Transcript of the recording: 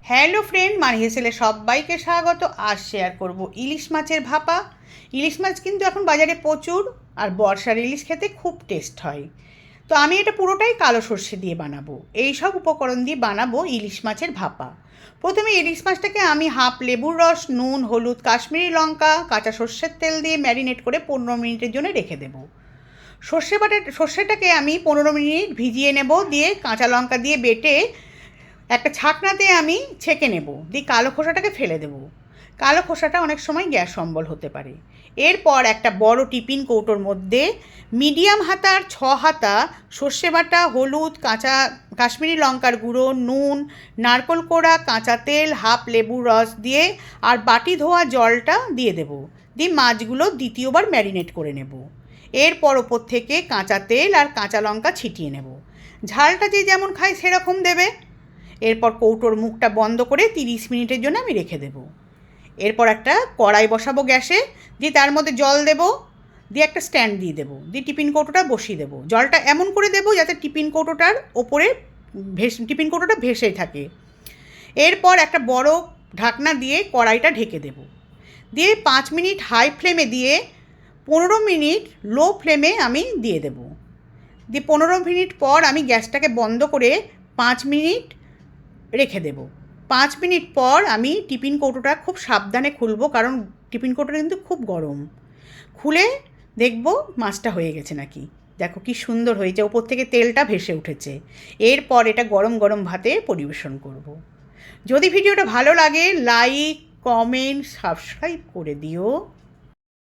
Hello friend, মানি হেসেলে সবাইকে স্বাগত। আজ শেয়ার করব ইলিশ মাছের ভাপা। ইলিশ মাছ কিন্তু এখন বাজারে প্রচুর, আর বর্ষার ইলিশ খেতে খুব টেস্ট হয়। তো আমি এটা পুরোটাই কালো সর্ষে দিয়ে বানাবো। এই সব উপকরণ দিয়ে বানাবো ইলিশ মাছের ভাপা। প্রথমে ইলিশ মাছটাকে আমি হাফ লেবুর রস, নুন, হলুদ, কাশ্মীরি লঙ্কা, কাঁচা সর্ষের তেল দিয়ে ম্যারিনেট করে 15 মিনিটের জন্য রেখে দেবো। সর্ষেটাকে আমি 15 মিনিট ভিজিয়ে নেব, দিয়ে কাঁচা লঙ্কা দিয়ে বেটে একটা ছাকনাতে আমি ছেঁকে নেব, দিয়ে কালো খোসাটাকে ফেলে দেব। কালো খোসাটা অনেক সময় গ্যাস অম্বল হতে পারে। এরপর একটা বড় টিফিন কৌটোর মধ্যে মিডিয়াম হাতার 6 হাতা সর্ষে বাটা, হলুদ, কাশ্মীরি লঙ্কার গুঁড়ো, নুন, নারকোল কোড়া, কাঁচা তেল, হাফ লেবুর রস দিয়ে আর বাটি ধোয়া জলটা দিয়ে দেব। দিয়ে মাছগুলো দ্বিতীয়বার ম্যারিনেট করে নেব। এরপর ওপর থেকে কাঁচা তেল আর কাঁচা লঙ্কা ছিটিয়ে নেব। ঝালটা যে যেমন খায় সেরকম দেবে। এরপর কৌটোর মুখটা বন্ধ করে 30 মিনিটের জন্য আমি রেখে দেব। এরপর একটা কড়াই বসাবো গ্যাসে, দিয়ে তার মধ্যে জল দেব, দিয়ে একটা স্ট্যান্ড দিয়ে দেবো, দিয়ে টিফিন কৌটোটা বসিয়ে দেবো। জলটা এমন করে দেবো যাতে টিফিন কৌটোটা ভেসে থাকে। এরপর একটা বড় ঢাকনা দিয়ে কড়াইটা ঢেকে দেব, দিয়ে 5 মিনিট হাই ফ্লেমে দিয়ে 15 মিনিট লো ফ্লেমে আমি দিয়ে দেব। দিয়ে 15 মিনিট পর আমি গ্যাসটাকে বন্ধ করে 5 মিনিট রেখে দেব। 5 মিনিট পর আমি টিফিন কৌটোটা খুব সাবধানে খুলবো, কারণ টিফিন কৌটোটা কিন্তু খুব গরম। খুলে দেখব মাছটা হয়ে গেছে নাকি। দেখো কি সুন্দর হয়েছে, ওপর থেকে তেলটা ভেসে উঠেছে। এরপর এটা গরম গরম ভাতে পরিবেশন করব। যদি ভিডিওটা ভালো লাগে লাইক, কমেন্ট, সাবস্ক্রাইব করে দিও।